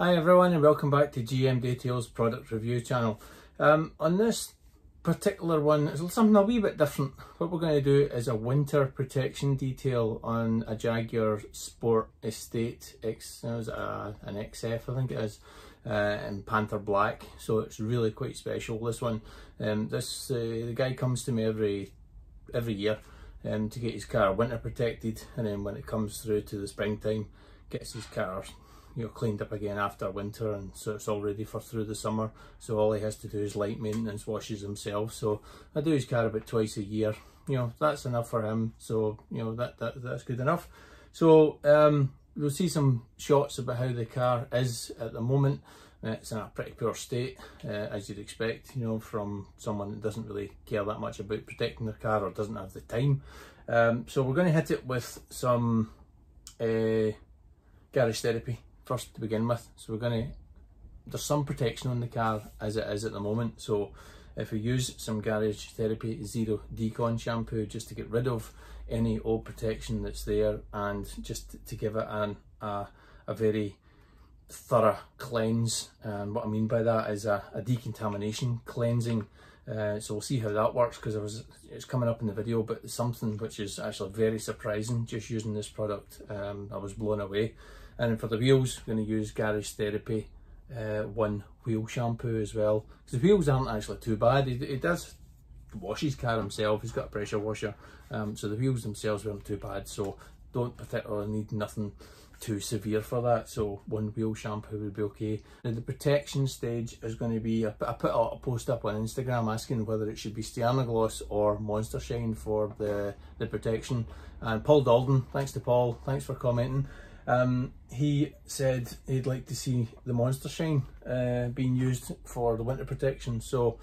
Hi everyone and welcome back to GM Details product review channel. On this particular one, it's something a wee bit different. What we're going to do is a winter protection detail on a Jaguar Sport Estate X, an XF I think it is, in Panther Black. So it's really quite special, this one. The guy comes to me every year to get his car winter protected, and then when it comes through to the springtime, gets his car cleaned up again after winter, and so it's all ready for through the summer. So all he has to do is light maintenance, washes himself. So I do his car about twice a year. That's enough for him. So that's good enough. So we'll see some shots about how the car is at the moment. It's in a pretty poor state, as you'd expect, from someone that doesn't really care that much about protecting their car or doesn't have the time. So we're going to hit it with some garage therapy first to begin with. So there's some protection on the car as it is at the moment. So if we use some garage therapy zero decon shampoo just to get rid of any old protection that's there, and just to give it a very thorough cleanse. And what I mean by that is a decontamination cleansing. So we'll see how that works, because it's coming up in the video, but it's something which is actually very surprising just using this product. I was blown away. And for the wheels, we're going to use Garage Therapy 1 wheel shampoo as well, because the wheels aren't actually too bad. He does wash his car himself, he's got a pressure washer, so the wheels themselves weren't too bad, so don't particularly need nothing too severe for that. So 1 wheel shampoo would be okay. Now the protection stage is going to be, I put a post up on Instagram asking whether it should be Sternagloss or Monster Shine for the protection, and Paul Dalden, thanks to Paul, thanks for commenting. He said he'd like to see the Monster Shine being used for the winter protection. So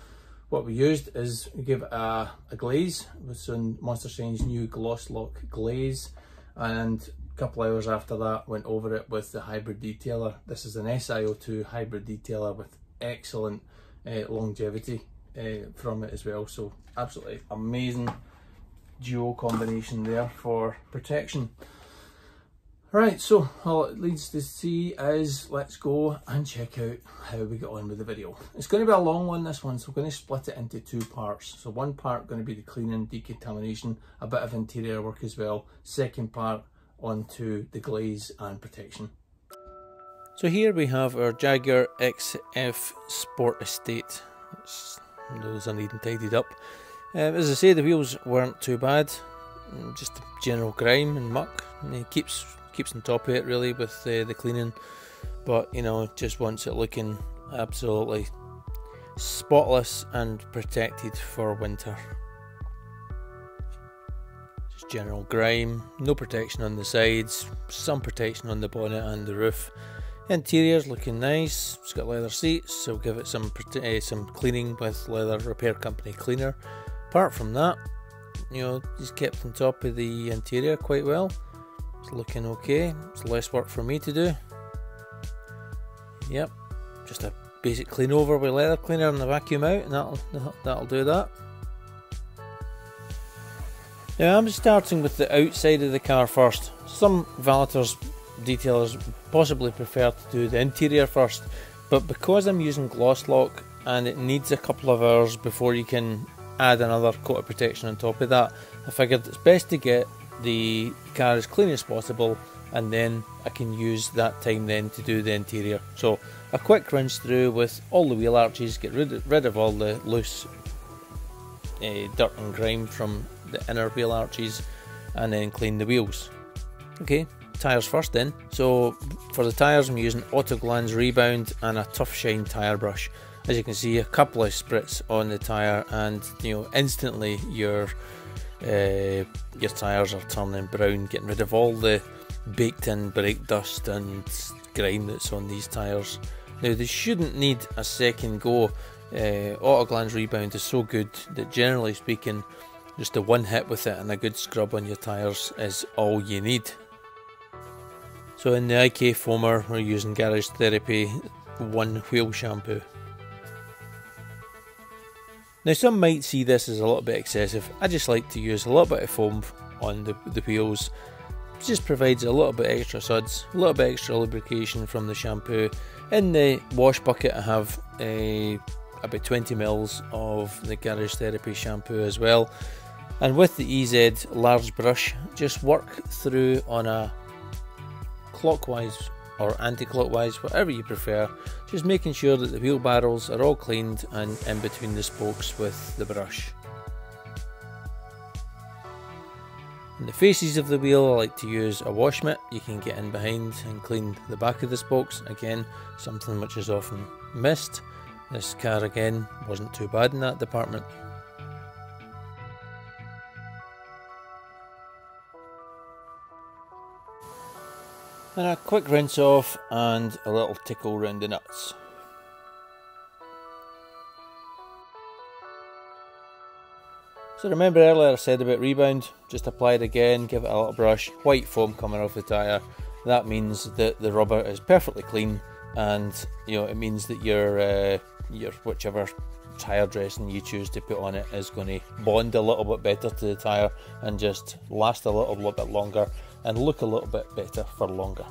what we used is we gave it a glaze with some Monster Shine's new Gloss Lock glaze, and a couple of hours after that went over it with the hybrid detailer. This is an SiO2 hybrid detailer with excellent longevity from it as well. So absolutely amazing duo combination there for protection. Right, so all it leads to see is, let's go and check out how we get on with the video. It's going to be a long one, this one, so we're going to split it into 2 parts. So one part going to be the cleaning, decontamination, a bit of interior work as well. Second part onto the glaze and protection. So here we have our Jaguar XF Sport Estate. Those are needing tidied up. As I say, the wheels weren't too bad, just general grime and muck. And it keeps on top of it really with the cleaning, but just wants it looking absolutely spotless and protected for winter. Just general grime, no protection on the sides, some protection on the bonnet and the roof. Interior's looking nice, it's got leather seats, so give it some cleaning with Leather Repair Company cleaner. Apart from that, he's kept on top of the interior quite well. It's looking okay. It's less work for me to do. Yep, just a basic clean over with leather cleaner and the vacuum out, and that'll do that. Now I'm starting with the outside of the car first. Some valeters, detailers possibly prefer to do the interior first, but because I'm using Gloss Lock and it needs a couple of hours before you can add another coat of protection on top of that, I figured it's best to get the car as clean as possible, and then I can use that time then to do the interior. So a quick rinse through with all the wheel arches, get rid of all the loose dirt and grime from the inner wheel arches, and then clean the wheels. Okay, tyres first then. So for the tyres I'm using Auto Glands Rebound and a Tough Shine tyre brush. As you can see, a couple of spritz on the tyre, and instantly your tyres are turning brown, getting rid of all the baked in brake dust and grime that's on these tyres. Now they shouldn't need a second go. Auto Glands Rebound is so good that generally speaking, just a one hit with it and a good scrub on your tyres is all you need. So in the IK foamer we're using Garage Therapy 1 wheel shampoo. Now some might see this as a little bit excessive. I just like to use a little bit of foam on the wheels. It just provides a little bit extra suds, a little bit extra lubrication from the shampoo, In the wash bucket I have about 20 mils of the Garage Therapy shampoo as well, and with the EZ large brush just work through on a clockwise or anti-clockwise, whatever you prefer, just making sure that the wheel barrels are all cleaned and in between the spokes with the brush. In the faces of the wheel I like to use a wash mitt. You can get in behind and clean the back of the spokes, again something which is often missed. This car again wasn't too bad in that department. And a quick rinse off and a little tickle round the nuts. So remember earlier I said about rebound, just apply it again, give it a little brush, white foam coming off the tyre. That means that the rubber is perfectly clean, and it means that your whichever tyre dressing you choose to put on it is going to bond a little bit better to the tyre and just last a little bit longer and look a little bit better for longer.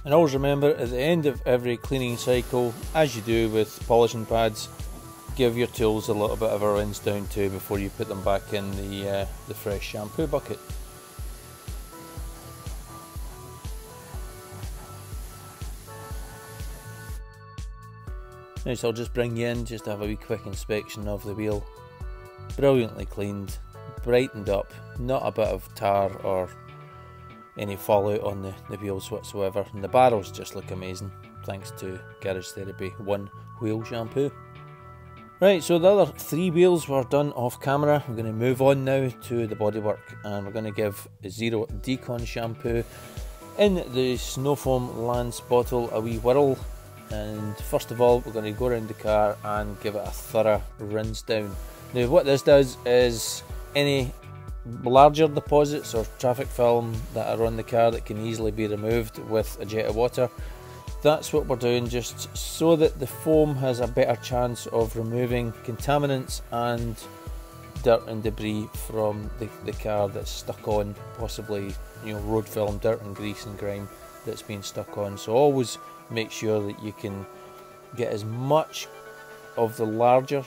And always remember, at the end of every cleaning cycle, as you do with polishing pads, give your tools a little bit of a rinse down too before you put them back in the fresh shampoo bucket. Now, so I'll just bring you in just to have a wee quick inspection of the wheel. Brilliantly cleaned, brightened up, not a bit of tar or any fallout on the wheels whatsoever, and the barrels just look amazing thanks to Garage Therapy One Wheel Shampoo. Right, so the other 3 wheels were done off camera. We're going to move on now to the bodywork, and we're going to give a Zero Decon shampoo in the Snowfoam Lance bottle a wee whirl. And first of all, we're going to go around the car and give it a thorough rinse down. Now what this does is any larger deposits or traffic film that are on the car that can easily be removed with a jet of water, that's what we're doing, just so that the foam has a better chance of removing contaminants and dirt and debris from the car that's stuck on, possibly road film, dirt and grease and grime that's been stuck on. So always make sure that you can get as much of the larger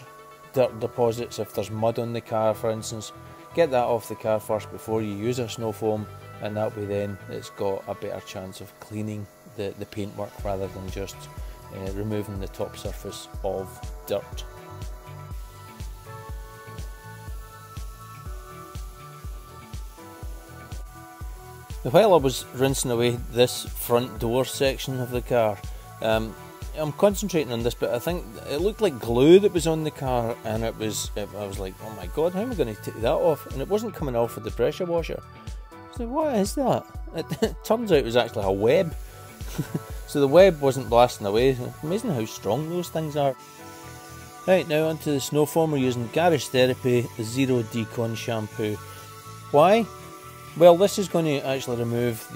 dirt deposits. If there's mud on the car, for instance, get that off the car first before you use a snow foam, and that way then it's got a better chance of cleaning the paintwork rather than just removing the top surface of dirt. Now, while I was rinsing away this front door section of the car, I'm concentrating on this, but I think it looked like glue that was on the car, and I was like, oh my god, how am I going to take that off? And it wasn't coming off with the pressure washer. I was like, what is that? It turns out it was actually a web. So the web wasn't blasting away. Amazing how strong those things are. Right, now onto the snow foam. We're using Garage Therapy Zero Decon shampoo. Why? Well, this is going to actually remove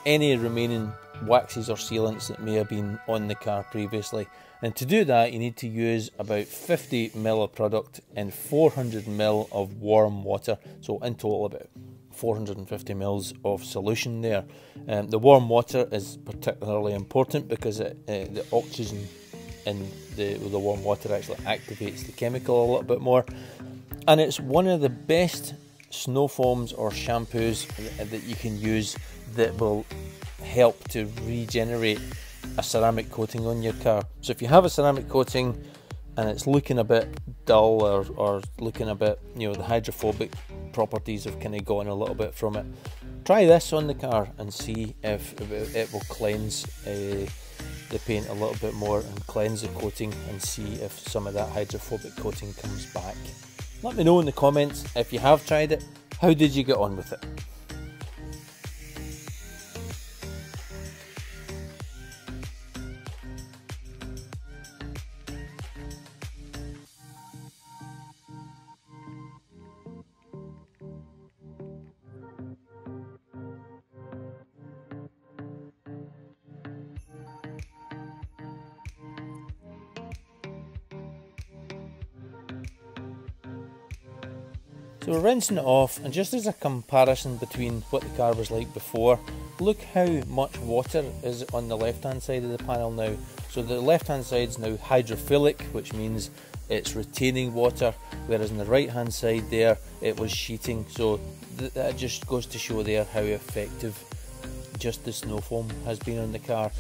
any remaining waxes or sealants that may have been on the car previously, and to do that you need to use about 50 ml of product and 400 ml of warm water, so in total about 450 ml of solution there. The warm water is particularly important because the oxygen in the warm water actually activates the chemical a little bit more, and it's one of the best snow foams or shampoos that you can use that will help to regenerate a ceramic coating on your car. So if you have a ceramic coating and it's looking a bit dull or looking a bit, the hydrophobic properties have kind of gone a little bit from it, try this on the car and see if it will cleanse the paint a little bit more and cleanse the coating, and see if some of that hydrophobic coating comes back. Let me know in the comments if you have tried it, how did you get on with it? So we're rinsing it off, and just as a comparison between what the car was like before look how much water is on the left hand side of the panel now. So the left hand side is now hydrophilic, which means it's retaining water, whereas on the right hand side there it was sheeting. So that just goes to show there how effective just the snow foam has been on the car.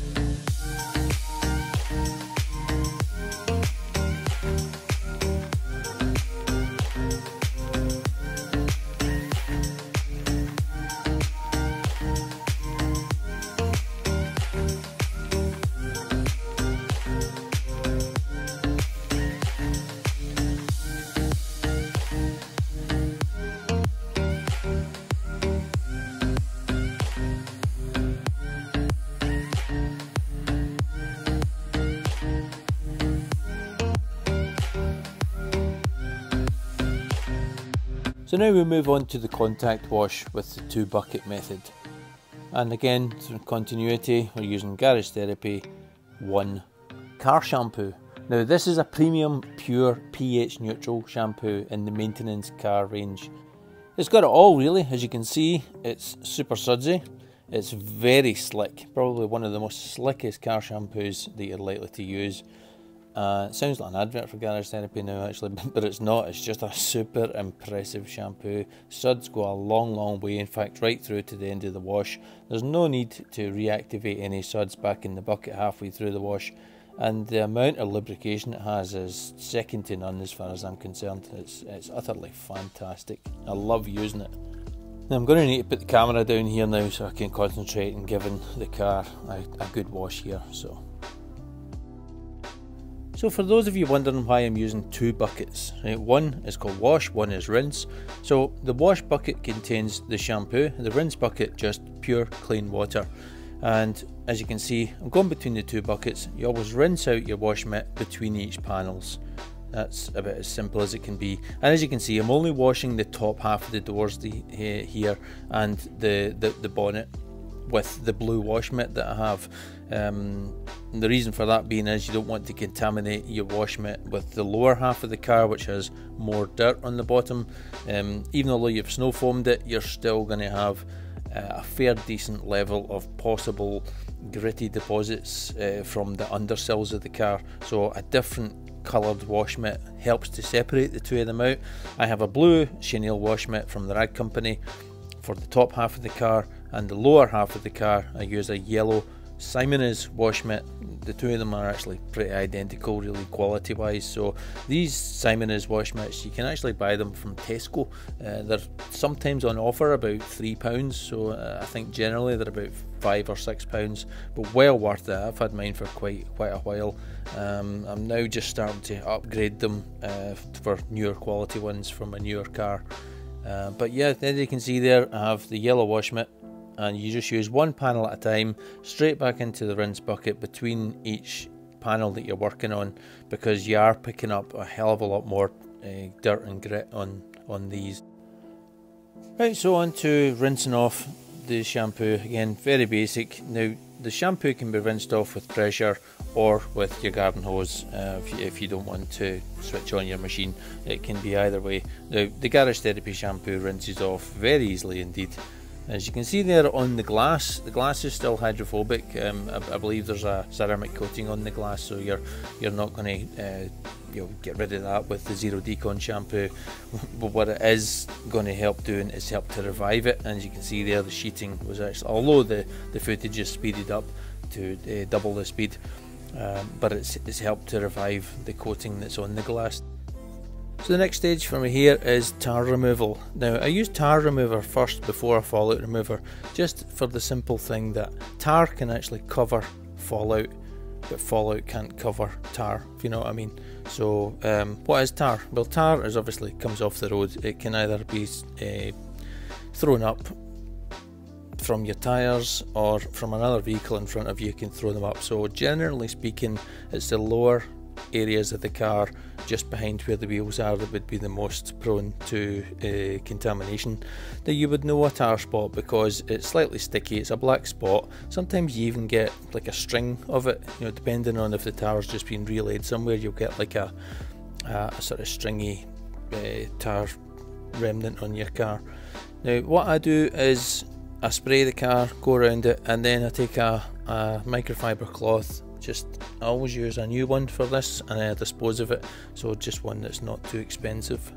So now we move on to the contact wash with the 2 bucket method. And again, through continuity, we're using Garage Therapy 1 car shampoo. Now this is a premium pure pH neutral shampoo in the maintenance car range. It's got it all really, as you can see. It's super sudsy, it's very slick, probably one of the most slickest car shampoos that you're likely to use. It sounds like an advert for Garage Therapy now actually, but it's not. It's just a super impressive shampoo. Suds go a long way, in fact right through to the end of the wash. There's no need to reactivate any suds back in the bucket halfway through the wash, and the amount of lubrication it has is second to none as far as I'm concerned. It's utterly fantastic. I love using it. Now I'm going to need to put the camera down here now so I can concentrate on giving the car a good wash here. So for those of you wondering why I'm using 2 buckets, right, one is called wash, one is rinse. So the wash bucket contains the shampoo, the rinse bucket just pure clean water. And as you can see, I'm going between the 2 buckets. You always rinse out your wash mitt between each panels. That's about as simple as it can be. And as you can see, I'm only washing the top half of the doors here and the bonnet with the blue wash mitt that I have. The reason for that being is you don't want to contaminate your wash mitt with the lower half of the car, which has more dirt on the bottom. Even although you've snow foamed it, you're still going to have a fair decent level of possible gritty deposits from the undersills of the car. So a different coloured wash mitt helps to separate the 2 of them out. I have a blue chenille wash mitt from the rag company for the top half of the car, and the lower half of the car I use a yellow Simonez wash mitt. The 2 of them are actually pretty identical really quality wise. So these Simonez wash mitts, you can actually buy them from Tesco. They're sometimes on offer about £3, so I think generally they're about £5 or £6, but well worth it. I've had mine for quite a while. I'm now just starting to upgrade them for newer quality ones from a newer car. But yeah, as you can see there, I have the yellow wash mitt, and you just use 1 panel at a time straight back into the rinse bucket between each panel that you're working on, because you are picking up a hell of a lot more dirt and grit on these. Right, so on to rinsing off the shampoo. Again, very basic. Now the shampoo can be rinsed off with pressure or with your garden hose if you don't want to switch on your machine. It can be either way. Now the Garage Therapy shampoo rinses off very easily indeed. As you can see there on the glass is still hydrophobic. I believe there's a ceramic coating on the glass, so you're not going to get rid of that with the zero decon shampoo. But what it is going to help doing is help to revive it. And as you can see there, the sheeting was actually, although the footage is speeded up to double the speed, but it's helped to revive the coating that's on the glass. So the next stage for me here is tar removal. Now I use tar remover first before fallout remover, just for the simple thing that tar can actually cover fallout, but fallout can't cover tar, if you know what I mean. So what is tar? Well, tar is obviously comes off the road. It can either be thrown up from your tyres or from another vehicle in front of you can throw them up. So generally speaking, it's the lower areas of the car just behind where the wheels are that would be the most prone to contamination. Now you would know a tar spot because it's slightly sticky, it's a black spot. Sometimes you even get like a string of it, depending on if the tar's just been relayed somewhere, you'll get like a sort of stringy tar remnant on your car. Now what I do is I spray the car, go around it, and then I take a microfiber cloth. I always use a new one for this, and I dispose of it, so just one that's not too expensive.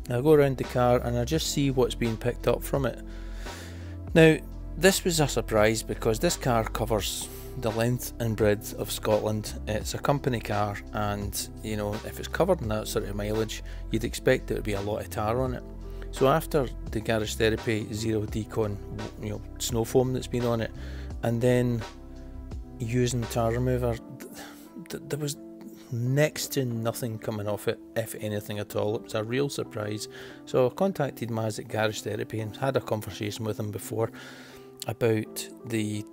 I go around the car and I just see what's being picked up from it. Now, this was a surprise because this car covers the length and breadth of Scotland. It's a company car, and you know, if it's covered in that sort of mileage, you'd expect there to be a lot of tar on it. So after the Garage Therapy Zero Decon, you know, snow foam that's been on it, and then using tar remover, there was next to nothing coming off it, if anything at all. It was a real surprise. So I contacted Maz at Garage Therapy and had a conversation with him before about the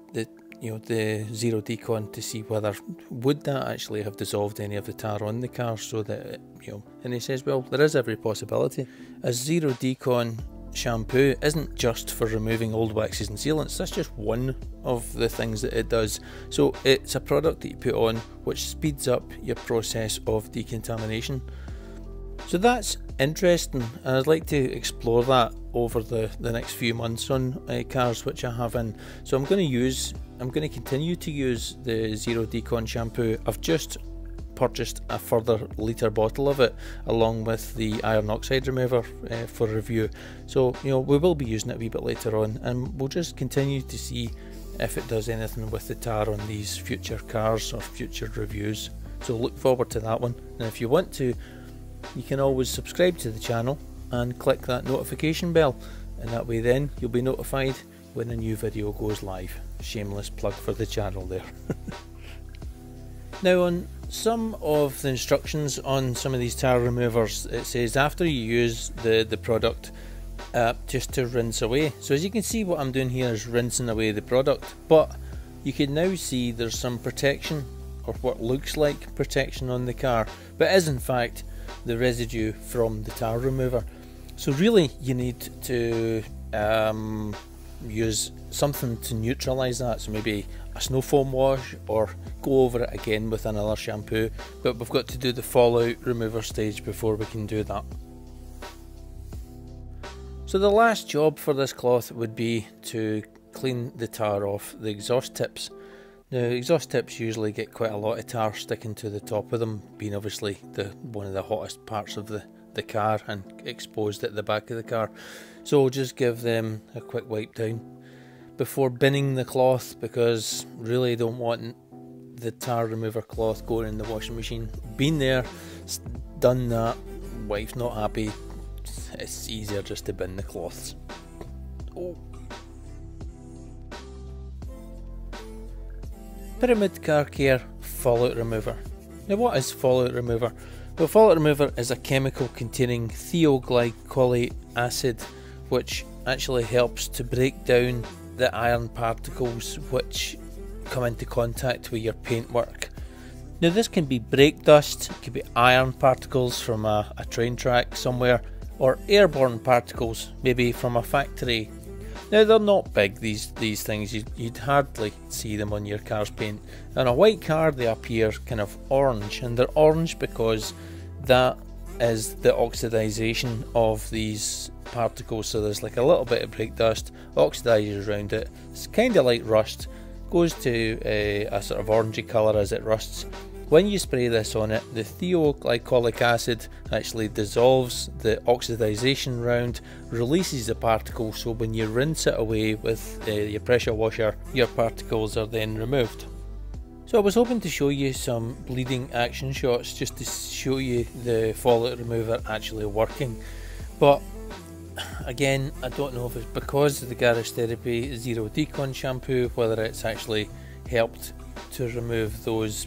Zero Decon, to see whether would that actually have dissolved any of the tar on the car, so that and he says, well, there is every possibility, as Zero Decon shampoo isn't just for removing old waxes and sealants. That's just one of the things that it does. So it's a product that you put on which speeds up your process of decontamination. So that's interesting, and I'd like to explore that over the next few months on cars which I have in. So I'm going to continue to use the Zero Decon shampoo. I've just purchased a further litre bottle of it along with the iron oxide remover for review. So we will be using it a wee bit later on, and we'll just continue to see if it does anything with the tar on these future cars or future reviews. So look forward to that one, and if you want to, you can always subscribe to the channel and click that notification bell, and that way then you'll be notified when a new video goes live. Shameless plug for the channel there. Now, on some of the instructions on some of these tar removers, it says after you use the product, just to rinse away. So as you can see, what I'm doing here is rinsing away the product, but you can now see there's some protection, or what looks like protection, on the car, but is in fact the residue from the tar remover. So really you need to use something to neutralise that, so maybe a snow foam wash, or go over it again with another shampoo, but we've got to do the fallout remover stage before we can do that. So the last job for this cloth would be to clean the tar off the exhaust tips. Now, exhaust tips usually get quite a lot of tar sticking to the top of them, being obviously one of the hottest parts of the car and exposed at the back of the car. So we'll just give them a quick wipe down before binning the cloth, because really don't want the tar remover cloth going in the washing machine. Been there, done that, wife's not happy, it's easier just to bin the cloths. Oh. Pyramid Car Care Fallout Remover. Now, what is fallout remover? Well, fallout remover is a chemical containing thioglycolic acid, which actually helps to break down the iron particles which come into contact with your paintwork. Now, this can be brake dust, it could be iron particles from a train track somewhere, or airborne particles, maybe from a factory. Now, they're not big, these things, you'd hardly see them on your car's paint. On a white car they appear kind of orange, and they're orange because that is the oxidization of these particles. So there's like a little bit of brake dust, oxidizes around it, it's kind of like rust, goes to a sort of orangey colour as it rusts. When you spray this on it, the thioglycolic acid actually dissolves the oxidization round, releases the particles, so when you rinse it away with your pressure washer, your particles are then removed. So I was hoping to show you some bleeding action shots just to show you the fallout remover actually working, but again, I don't know if it's because of the Garage Therapy Zero Decon shampoo, whether it's actually helped to remove those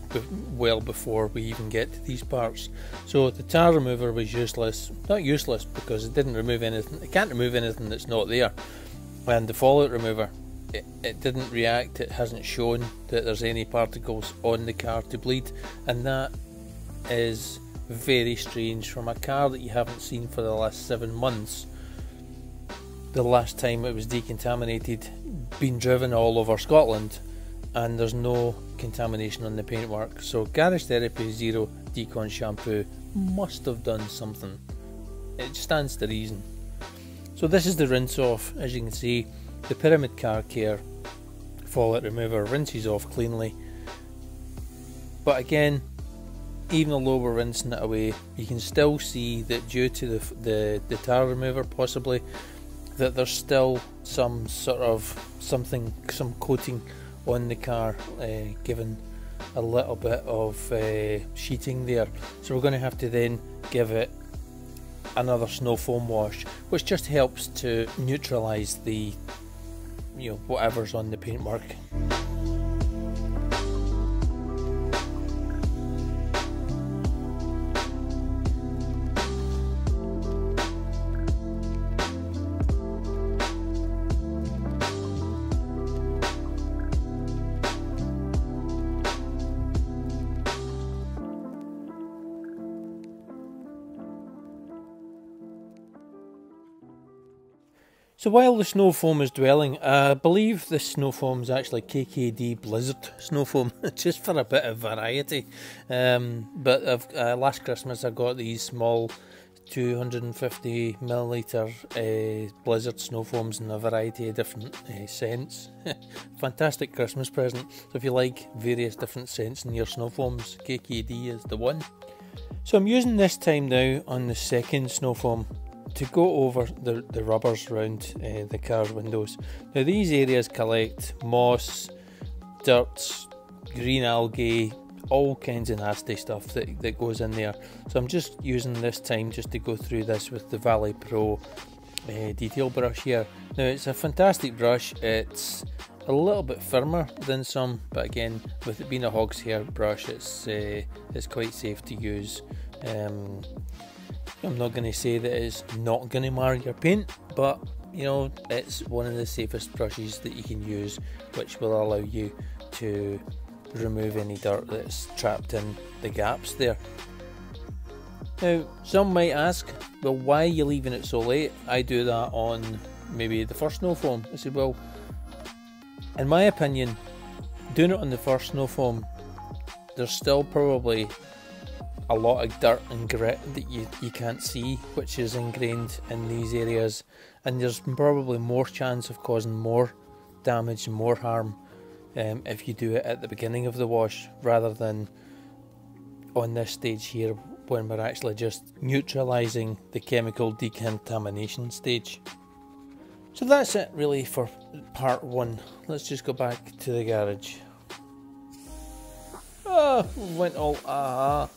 well before we even get to these parts. So the tar remover was useless. Not useless because it didn't remove anything, it can't remove anything that's not there. And the fallout remover, it didn't react, it hasn't shown that there's any particles on the car to bleed, and that is very strange from a car that you haven't seen for the last 7 months. The last time it was decontaminated, been driven all over Scotland, and there's no contamination on the paintwork. So Garage Therapy Zero Decon shampoo must have done something. It stands to reason. So this is the rinse off. As you can see, the Pyramid Karcher fallout remover rinses off cleanly, but again, even though we're rinsing it away, you can still see that due to the tar remover possibly, that there's still some sort of some coating on the car, giving a little bit of sheeting there. So we're going to have to then give it another snow foam wash, which just helps to neutralise the, you know, whatever's on the paintwork. So while the snow foam is dwelling, I believe this snow foam is actually KKD Blizzard snow foam, just for a bit of variety. But last Christmas I got these small 250ml Blizzard snow foams in a variety of different scents. Fantastic Christmas present. So if you like various different scents in your snow foams, KKD is the one. So I'm using this time now on the second snow foam to go over the rubbers around the car's windows. Now these areas collect moss, dirt, green algae, all kinds of nasty stuff that goes in there. So I'm just using this time just to go through this with the Valley Pro detail brush here. Now it's a fantastic brush, it's a little bit firmer than some, but again, with it being a hog's hair brush, it's quite safe to use. I'm not going to say that it's not going to mar your paint, but you know, it's one of the safest brushes that you can use, which will allow you to remove any dirt that's trapped in the gaps there. Now some might ask, well, why are you leaving it so late? I do that on maybe the first snow foam. I said, well, in my opinion, doing it on the first snow foam, there's still probably a lot of dirt and grit that you can't see, which is ingrained in these areas, and there's probably more chance of causing more damage and more harm if you do it at the beginning of the wash rather than on this stage here when we're actually just neutralising the chemical decontamination stage. So that's it really for part one. Let's just go back to the garage. Oh, went all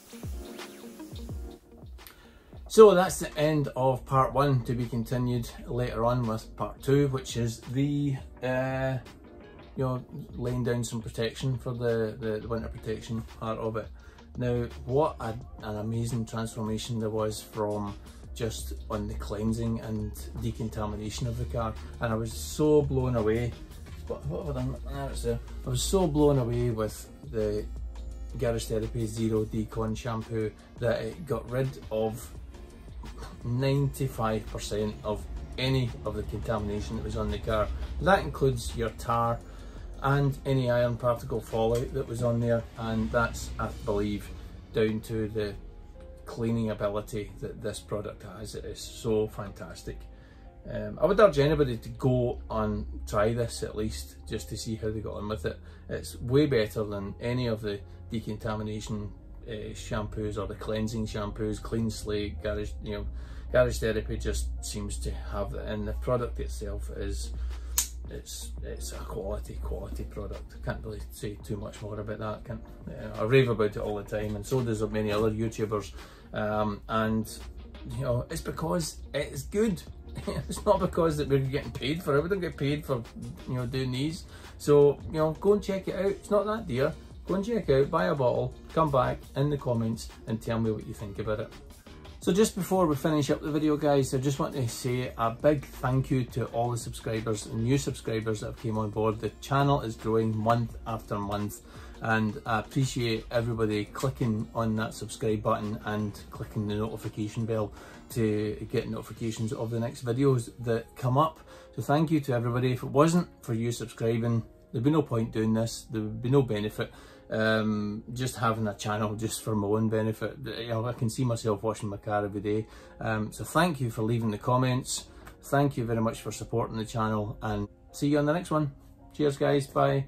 So that's the end of part one, to be continued later on with part two, which is the you know, laying down some protection for the winter protection part of it. Now what an amazing transformation there was from just on the cleansing and decontamination of the car, and I was so blown away. What have I done? It's there. I was so blown away with the Garage Therapy Zero Decon shampoo that it got rid of 95% of any of the contamination that was on the car. That includes your tar and any iron particle fallout that was on there, and that's, I believe, down to the cleaning ability that this product has. It is so fantastic. I would urge anybody to go and try this at least, just to see how they got on with it. It's way better than any of the decontamination shampoos or the cleansing shampoos. Clean Slate, Garage Therapy just seems to have it, and the product itself is it's a quality product. I can't really say too much more about that. I rave about it all the time, and so does many other YouTubers. And you know, it's because it's good. It's not because that we're getting paid for it. We don't get paid for, you know, doing these. So, you know, go and check it out. It's not that dear. Go and check it out, buy a bottle, come back in the comments and tell me what you think about it. So just before we finish up the video, guys, I just want to say a big thank you to all the subscribers and new subscribers that have came on board. The channel is growing month after month, and I appreciate everybody clicking on that subscribe button and clicking the notification bell to get notifications of the next videos that come up. So thank you to everybody. If it wasn't for you subscribing, there'd be no point doing this. There would be no benefit. Just having a channel just for my own benefit. You know, I can see myself washing my car every day. So thank you for leaving the comments. Thank you very much for supporting the channel, and see you on the next one. Cheers guys, bye.